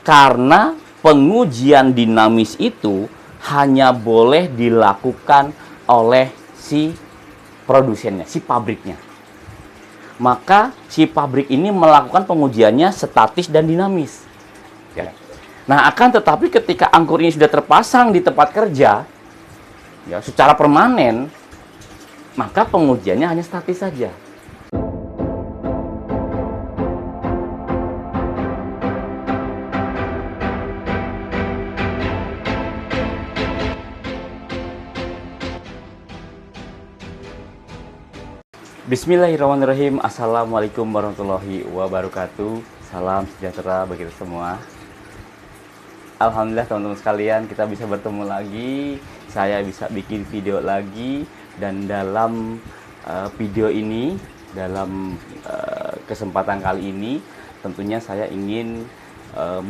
Karena pengujian dinamis itu hanya boleh dilakukan oleh si produsennya, si pabriknya. Maka si pabrik ini melakukan pengujiannya statis dan dinamis. Ya. Nah, akan tetapi ketika angkur ini sudah terpasang di tempat kerja, ya, secara permanen, maka pengujiannya hanya statis saja. Bismillahirrahmanirrahim. Assalamualaikum warahmatullahi wabarakatuh. Salam sejahtera bagi kita semua. Alhamdulillah teman-teman sekalian, kita bisa bertemu lagi. Saya bisa bikin video lagi. Dan dalam video ini, dalam kesempatan kali ini, tentunya saya ingin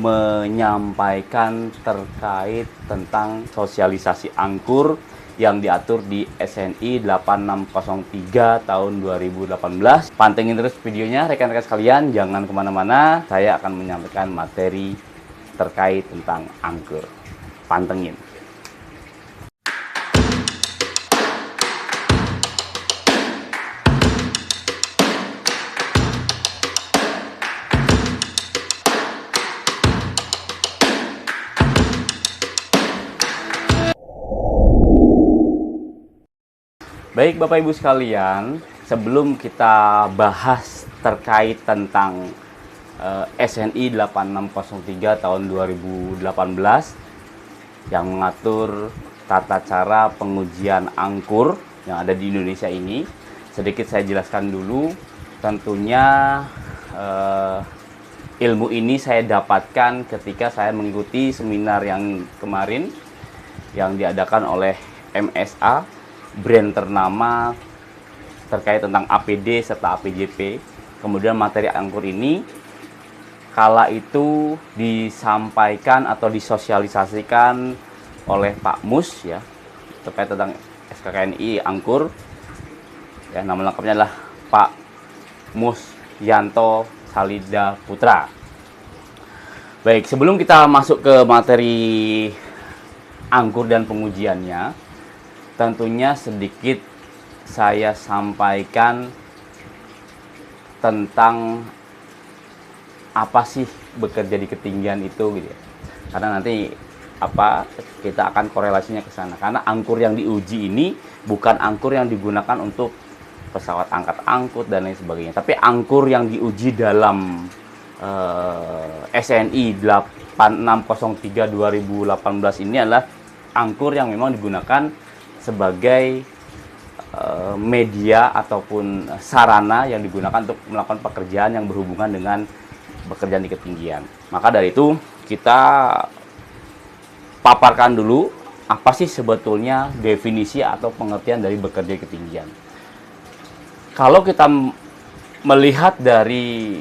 menyampaikan terkait tentang sosialisasi angkur yang diatur di SNI 8603 tahun 2018. Pantengin terus videonya rekan-rekan sekalian, jangan kemana-mana. Saya akan menyampaikan materi terkait tentang angkur. Pantengin. Baik Bapak Ibu sekalian, sebelum kita bahas terkait tentang SNI 8603 tahun 2018 yang mengatur tata cara pengujian angkur yang ada di Indonesia ini, sedikit saya jelaskan dulu. Tentunya ilmu ini saya dapatkan ketika saya mengikuti seminar yang kemarin yang diadakan oleh MSA, brand ternama terkait tentang APD serta APJP. Kemudian materi angkur ini kala itu disampaikan atau disosialisasikan oleh Pak Mus, ya, terkait tentang SKKNI angkur. Ya, nama lengkapnya adalah Pak Mus Yanto Salida Putra. Baik, sebelum kita masuk ke materi angkur dan pengujiannya, tentunya sedikit saya sampaikan tentang apa sih bekerja di ketinggian itu, gitu ya. Karena nanti kita akan korelasinya ke sana. Karena angkur yang diuji ini bukan angkur yang digunakan untuk pesawat angkat angkut dan lain sebagainya, tapi angkur yang diuji dalam SNI 8603 2018 ini adalah angkur yang memang digunakan sebagai media ataupun sarana yang digunakan untuk melakukan pekerjaan yang berhubungan dengan pekerjaan di ketinggian. Maka dari itu kita paparkan dulu apa sih sebetulnya definisi atau pengertian dari bekerja di ketinggian. Kalau kita melihat dari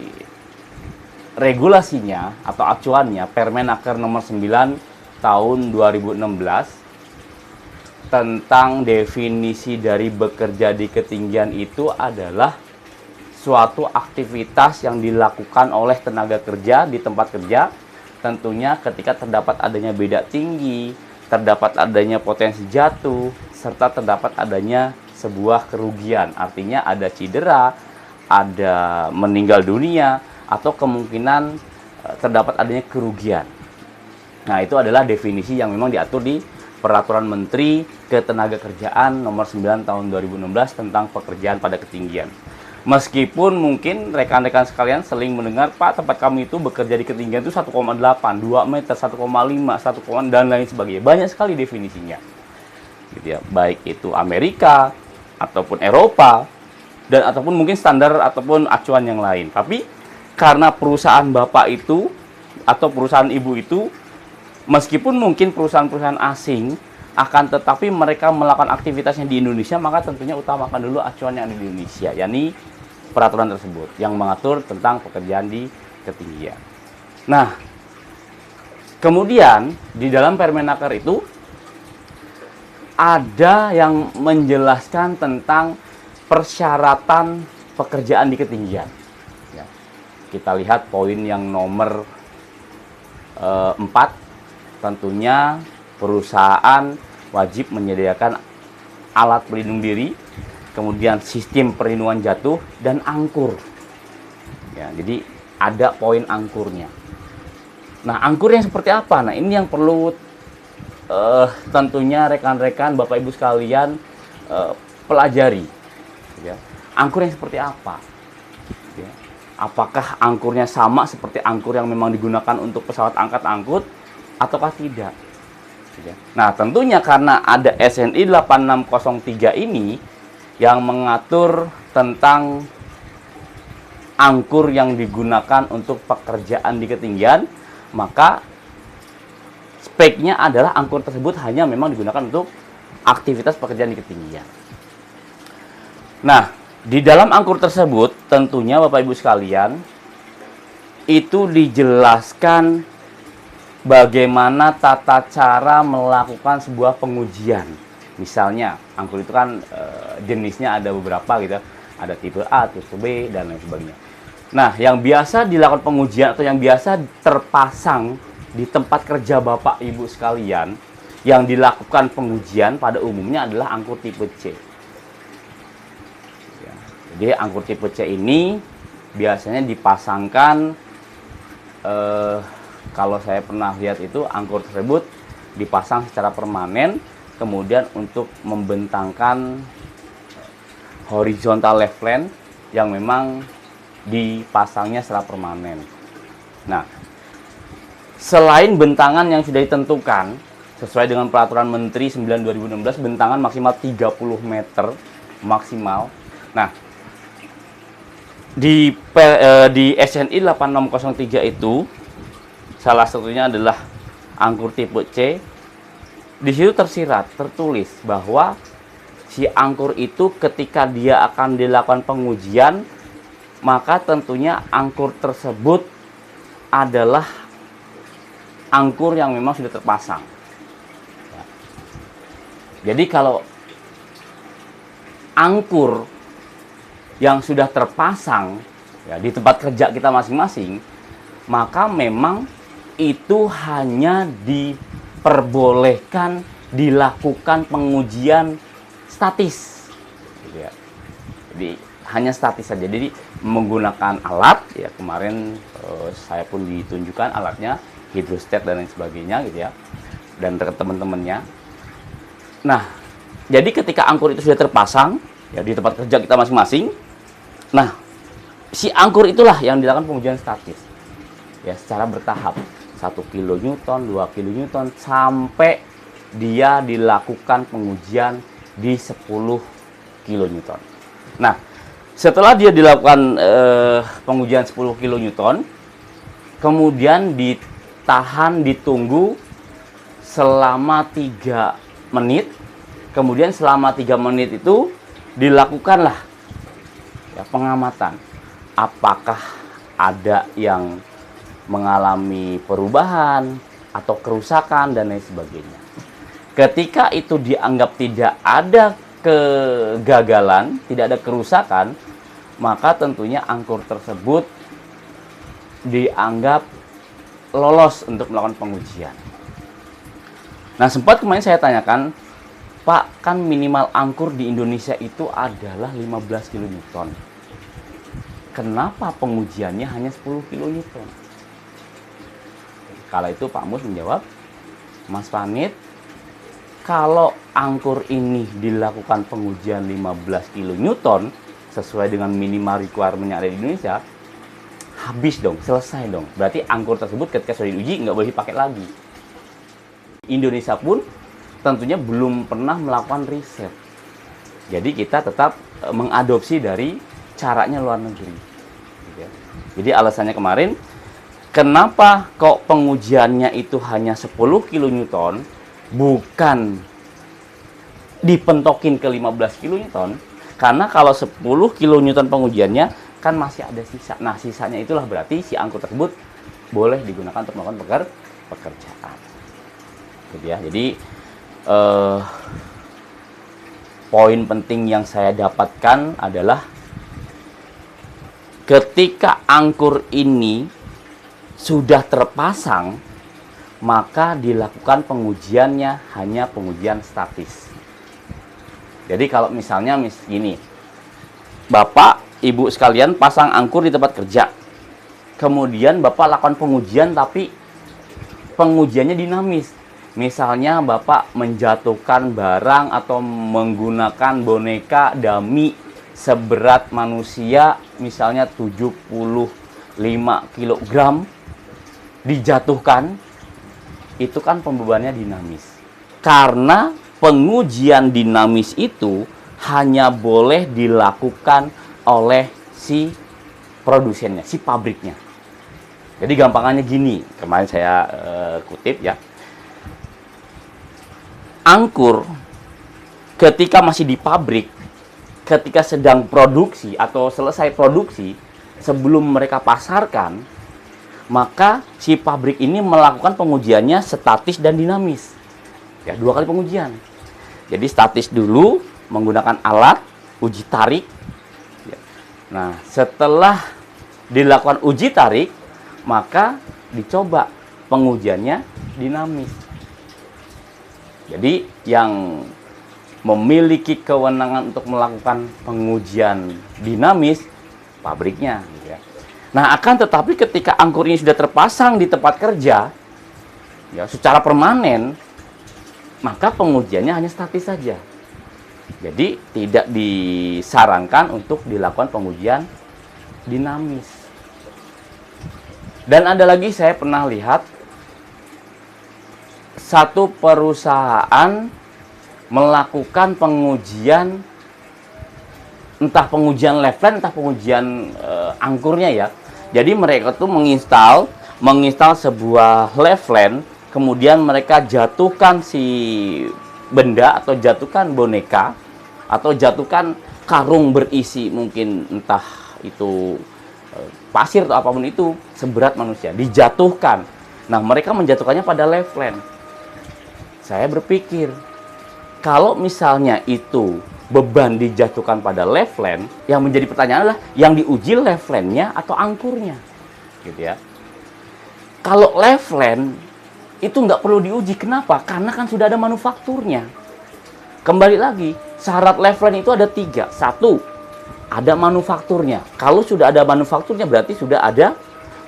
regulasinya atau acuannya Permenaker nomor 9 tahun 2016 tentang definisi dari bekerja di ketinggian itu adalah suatu aktivitas yang dilakukan oleh tenaga kerja di tempat kerja, tentunya ketika terdapat adanya beda tinggi, terdapat adanya potensi jatuh, serta terdapat adanya sebuah kerugian. Artinya ada cedera, ada meninggal dunia, atau kemungkinan terdapat adanya kerugian. Nah, itu adalah definisi yang memang diatur di Peraturan Menteri Ketenagakerjaan nomor 9 tahun 2016 tentang pekerjaan pada ketinggian. Meskipun mungkin rekan-rekan sekalian sering mendengar, Pak, tempat kami itu bekerja di ketinggian itu 1,8, 2 meter, 1,5, 1, dan lain sebagainya. Banyak sekali definisinya. Gitu ya. Baik itu Amerika ataupun Eropa dan ataupun mungkin standar ataupun acuan yang lain. Tapi karena perusahaan Bapak itu atau perusahaan Ibu itu, meskipun mungkin perusahaan-perusahaan asing, akan tetapi mereka melakukan aktivitasnya di Indonesia, maka tentunya utamakan dulu acuan yang ada di Indonesia, yakni peraturan tersebut yang mengatur tentang pekerjaan di ketinggian. Nah, kemudian di dalam Permenaker itu ada yang menjelaskan tentang persyaratan pekerjaan di ketinggian. Ya, kita lihat poin yang nomor 4, tentunya perusahaan wajib menyediakan alat pelindung diri, kemudian sistem perlindungan jatuh, dan angkur. Ya, jadi ada poin angkurnya. Nah, angkurnya seperti apa? Nah, ini yang perlu tentunya rekan-rekan, Bapak Ibu sekalian pelajari. Ya. Angkur yang seperti apa? Ya. Apakah angkurnya sama seperti angkur yang memang digunakan untuk pesawat angkat angkut, ataukah tidak? Ya. Nah, tentunya karena ada SNI 8603 ini yang mengatur tentang angkur yang digunakan untuk pekerjaan di ketinggian, maka speknya adalah angkur tersebut hanya memang digunakan untuk aktivitas pekerjaan di ketinggian. Nah, di dalam angkur tersebut tentunya Bapak Ibu sekalian itu dijelaskan bagaimana tata cara melakukan sebuah pengujian. Misalnya, angkur itu kan jenisnya ada beberapa gitu. Ada tipe A, tipe B, dan lain sebagainya. Nah, yang biasa dilakukan pengujian atau yang biasa terpasang di tempat kerja Bapak Ibu sekalian yang dilakukan pengujian pada umumnya adalah angkur tipe C. Ya, jadi angkur tipe C ini biasanya dipasangkan kalau saya pernah lihat itu angkur tersebut dipasang secara permanen, kemudian untuk membentangkan horizontal left flank yang memang dipasangnya secara permanen. Nah, selain bentangan yang sudah ditentukan sesuai dengan peraturan Menteri 9/2016, bentangan maksimal 30 meter maksimal. Nah, di SNI 8603 itu salah satunya adalah angkur tipe C. Di situ tertulis bahwa si angkur itu ketika dia akan dilakukan pengujian, maka tentunya angkur tersebut adalah angkur yang memang sudah terpasang. Ya. Jadi kalau angkur yang sudah terpasang ya, di tempat kerja kita masing-masing, maka memang itu hanya diperbolehkan dilakukan pengujian statis. Gitu ya. Jadi hanya statis saja. Jadi menggunakan alat ya, kemarin saya pun ditunjukkan alatnya, hidrostat dan lain sebagainya gitu ya, dan teman-temannya. Nah, jadi ketika angkur itu sudah terpasang ya di tempat kerja kita masing-masing, nah si angkur itulah yang dilakukan pengujian statis ya secara bertahap, 1 kilonewton, 2 kilonewton, sampai dia dilakukan pengujian di 10 kilonewton. Nah, setelah dia dilakukan pengujian 10 kilonewton, kemudian ditunggu selama 3 menit. Kemudian selama 3 menit itu dilakukanlah ya, pengamatan. Apakah ada yang mengalami perubahan atau kerusakan dan lain sebagainya. Ketika itu dianggap tidak ada kegagalan, tidak ada kerusakan, maka tentunya angkur tersebut dianggap lolos untuk melakukan pengujian. Nah, sempat kemarin saya tanyakan, Pak, kan minimal angkur di Indonesia itu adalah 15 kilonewton. Kenapa pengujiannya hanya 10 kilonewton? Kala itu Pak Mus menjawab, Mas Panit, kalau angkur ini dilakukan pengujian 15 kilonewton sesuai dengan minimal requirement yang ada di Indonesia, habis dong, selesai dong. Berarti angkur tersebut ketika sudah diuji nggak boleh dipakai lagi. Indonesia pun tentunya belum pernah melakukan riset. Jadi kita tetap mengadopsi dari caranya luar negeri. Jadi alasannya kemarin, kenapa kok pengujiannya itu hanya 10 kilonewton, bukan dipentokin ke 15 kilonewton? Karena kalau 10 kilonewton pengujiannya kan masih ada sisa. Nah, sisanya itulah berarti si angkut tersebut boleh digunakan untuk melakukan pekerjaan. Gitu ya. Jadi poin penting yang saya dapatkan adalah ketika angkur ini sudah terpasang maka dilakukan pengujiannya hanya pengujian statis. Jadi kalau misalnya gini, Bapak, Ibu sekalian pasang angkur di tempat kerja. Kemudian Bapak lakukan pengujian, tapi pengujiannya dinamis. Misalnya Bapak menjatuhkan barang atau menggunakan boneka dummy seberat manusia, misalnya 75 kg, dijatuhkan, itu kan pembebannya dinamis. Karena pengujian dinamis itu hanya boleh dilakukan oleh si produsennya, si pabriknya. Jadi gampangannya gini, kemarin saya kutip ya. Angkur ketika masih di pabrik, ketika sedang produksi atau selesai produksi, sebelum mereka pasarkan, maka si pabrik ini melakukan pengujiannya statis dan dinamis. Ya, 2 kali pengujian. Jadi statis dulu menggunakan alat uji tarik. Nah, setelah dilakukan uji tarik, maka dicoba pengujiannya dinamis. Jadi yang memiliki kewenangan untuk melakukan pengujian dinamis pabriknya, gitu ya. Nah, akan tetapi ketika angkur ini sudah terpasang di tempat kerja, ya secara permanen, maka pengujiannya hanya statis saja. Jadi tidak disarankan untuk dilakukan pengujian dinamis. Dan ada lagi, saya pernah lihat satu perusahaan melakukan pengujian, entah pengujian level, entah pengujian angkurnya ya. Jadi mereka tuh menginstal sebuah level, kemudian mereka jatuhkan si benda atau jatuhkan boneka atau jatuhkan karung berisi mungkin entah itu pasir atau apapun itu seberat manusia, dijatuhkan. Nah, mereka menjatuhkannya pada level. Saya berpikir, kalau misalnya itu beban dijatuhkan pada level, yang menjadi pertanyaan adalah yang diuji levelnya atau angkurnya, gitu ya. Kalau level itu nggak perlu diuji. Kenapa? Karena kan sudah ada manufakturnya. Kembali lagi, syarat level itu ada 3. 1, ada manufakturnya. Kalau sudah ada manufakturnya berarti sudah ada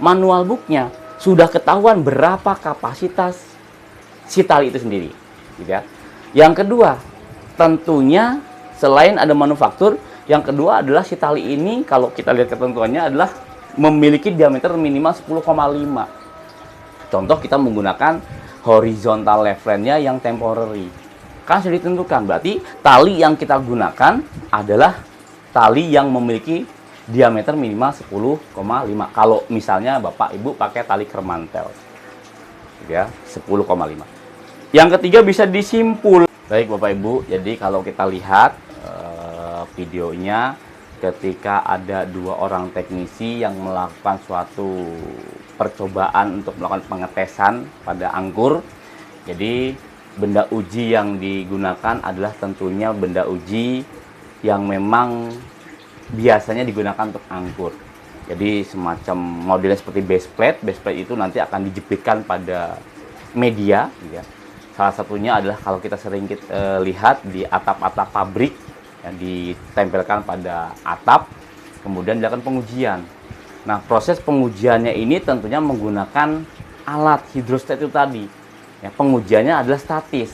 manual booknya. Sudah ketahuan berapa kapasitas si tali itu sendiri. Gitu ya. Yang kedua, tentunya selain ada manufaktur, yang kedua adalah si tali ini kalau kita lihat ketentuannya adalah memiliki diameter minimal 10,5. Contoh kita menggunakan horizontal levelnya yang temporary. Kan sudah ditentukan, berarti tali yang kita gunakan adalah tali yang memiliki diameter minimal 10,5. Kalau misalnya Bapak Ibu pakai tali kermantel, ya 10,5. Yang ketiga bisa disimpul. Baik Bapak Ibu, jadi kalau kita lihat videonya, ketika ada 2 orang teknisi yang melakukan suatu percobaan untuk melakukan pengetesan pada angkur. Jadi benda uji yang digunakan adalah tentunya benda uji yang memang biasanya digunakan untuk angkur. Jadi semacam modelnya seperti base plate. Base plate itu nanti akan dijepitkan pada media, ya. Salah satunya adalah kalau kita sering lihat di atap-atap pabrik yang ditempelkan pada atap, kemudian dilakukan pengujian. Nah, proses pengujiannya ini tentunya menggunakan alat hidrostat itu tadi. Ya, pengujiannya adalah statis.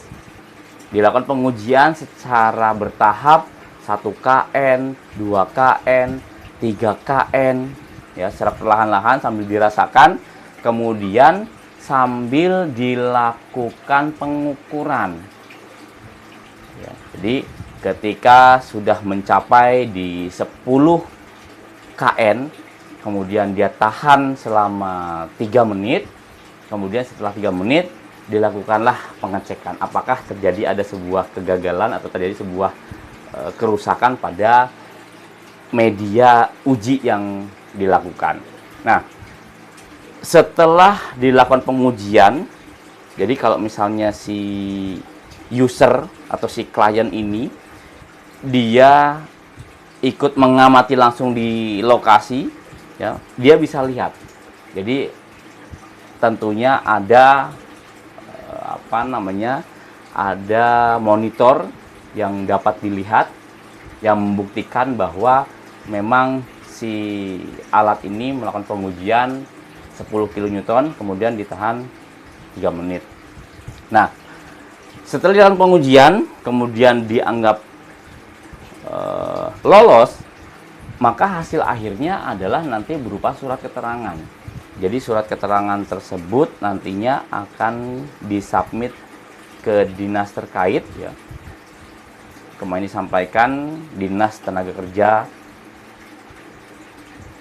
Dilakukan pengujian secara bertahap, 1 kN, 2 kN, 3 kN, ya, secara perlahan-lahan sambil dirasakan, kemudian sambil dilakukan pengukuran. Ya, jadi ketika sudah mencapai di 10 kN, kemudian dia tahan selama 3 menit, kemudian setelah 3 menit dilakukanlah pengecekan apakah terjadi ada sebuah kegagalan atau terjadi sebuah kerusakan pada media uji yang dilakukan. Nah, setelah dilakukan pengujian, jadi kalau misalnya si user atau si klien ini dia ikut mengamati langsung di lokasi, ya, dia bisa lihat. Jadi tentunya ada ada monitor yang dapat dilihat yang membuktikan bahwa memang si alat ini melakukan pengujian 10 kN kemudian ditahan 3 menit. Nah, setelah dilakukan pengujian kemudian dianggap lolos, maka hasil akhirnya adalah nanti berupa surat keterangan. Jadi surat keterangan tersebut nantinya akan disubmit ke dinas terkait ya. Kemarin disampaikan Dinas Tenaga Kerja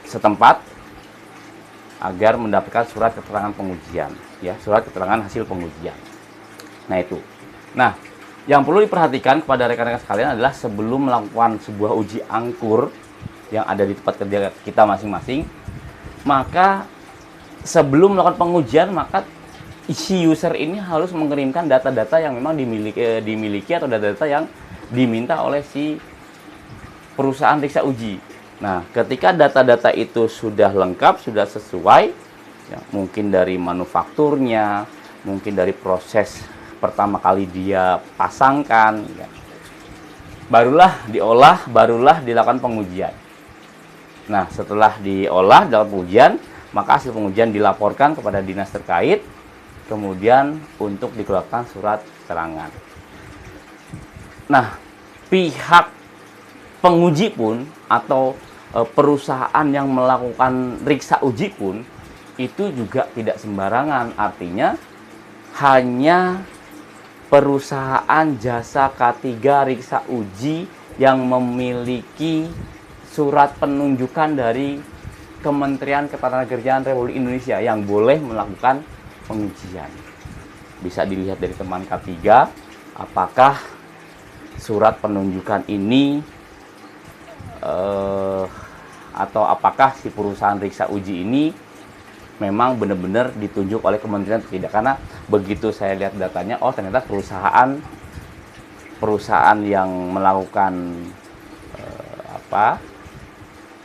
setempat agar mendapatkan surat keterangan pengujian ya, surat keterangan hasil pengujian. Nah, itu. Nah, yang perlu diperhatikan kepada rekan-rekan sekalian adalah sebelum melakukan sebuah uji angkur yang ada di tempat kerja kita masing-masing, maka sebelum melakukan pengujian, maka si user ini harus mengirimkan data-data yang memang dimiliki atau data-data yang diminta oleh si perusahaan riksa uji. Nah, ketika data-data itu sudah lengkap, sudah sesuai, ya, mungkin dari manufakturnya, mungkin dari proses pertama kali dia pasangkan, ya, barulah diolah, barulah dilakukan pengujian. Nah, setelah diolah, dilakukan pengujian, maka hasil pengujian dilaporkan kepada dinas terkait, kemudian untuk dikeluarkan surat keterangan. Nah, pihak penguji pun atau perusahaan yang melakukan riksa uji pun itu juga tidak sembarangan. Artinya hanya perusahaan jasa K3 riksa uji yang memiliki surat penunjukan dari Kementerian Ketenagakerjaan Republik Indonesia yang boleh melakukan pengujian. Bisa dilihat dari teman K3 apakah surat penunjukan ini atau apakah si perusahaan riksa uji ini memang benar-benar ditunjuk oleh kementerian atau tidak. Karena begitu saya lihat datanya, oh ternyata perusahaan yang melakukan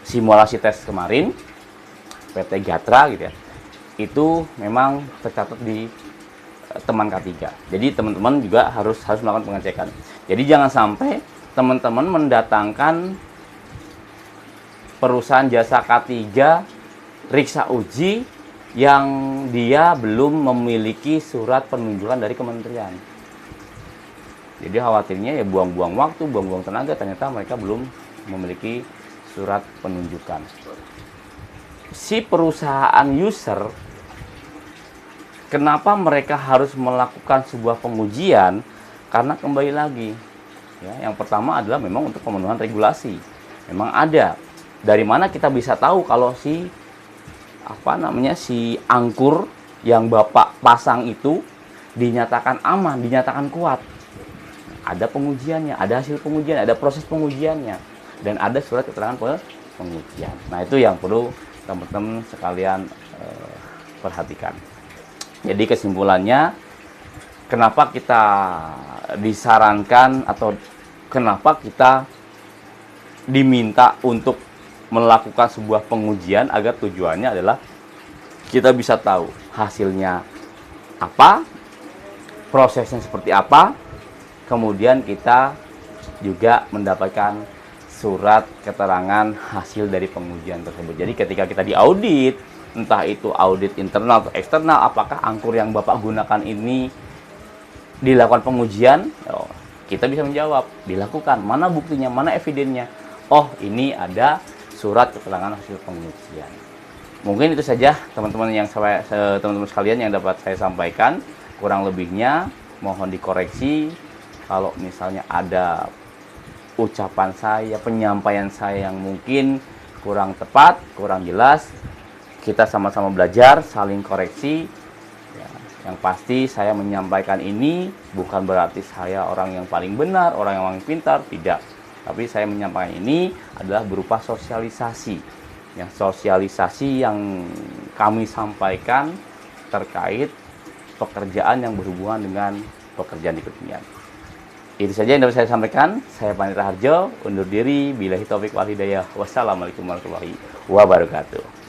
simulasi tes kemarin, PT Gatra gitu ya, itu memang tercatat di teman K3. Jadi teman-teman juga harus melakukan pengecekan. Jadi jangan sampai teman-teman mendatangkan perusahaan jasa K3 riksa uji yang dia belum memiliki surat penunjukan dari kementerian. Jadi khawatirnya ya buang-buang waktu, buang-buang tenaga, ternyata mereka belum memiliki surat penunjukan. Si perusahaan user, kenapa mereka harus melakukan sebuah pengujian? Karena kembali lagi, ya, yang pertama adalah memang untuk pemenuhan regulasi. Memang ada. Dari mana kita bisa tahu kalau si angkur yang Bapak pasang itu dinyatakan aman, dinyatakan kuat? Ada pengujiannya, ada hasil pengujian, ada proses pengujiannya, dan ada surat keterangan pengujian. Nah, itu yang perlu teman-teman sekalian perhatikan. Jadi kesimpulannya, kenapa kita disarankan atau kenapa kita diminta untuk melakukan sebuah pengujian, agar tujuannya adalah kita bisa tahu hasilnya apa, prosesnya seperti apa, kemudian kita juga mendapatkan surat keterangan hasil dari pengujian tersebut. Jadi ketika kita diaudit, entah itu audit internal atau eksternal, apakah angkur yang Bapak gunakan ini dilakukan pengujian, kita bisa menjawab, dilakukan. Mana buktinya, mana evidennya? Oh, ini ada surat keterangan hasil pengujian. Mungkin itu saja teman-teman sekalian yang dapat saya sampaikan. Kurang lebihnya mohon dikoreksi kalau misalnya ada ucapan saya, penyampaian saya yang mungkin kurang tepat, kurang jelas. Kita sama-sama belajar, saling koreksi. Ya, yang pasti saya menyampaikan ini bukan berarti saya orang yang paling benar, orang yang paling pintar, tidak. Tapi saya menyampaikan ini adalah berupa sosialisasi. Sosialisasi yang kami sampaikan terkait pekerjaan yang berhubungan dengan pekerjaan di ketinggian. Itu saja yang dapat saya sampaikan. Saya Panitra Harjo, undur diri. Billahi taufik wal hidayah. Wassalamualaikum warahmatullahi wabarakatuh.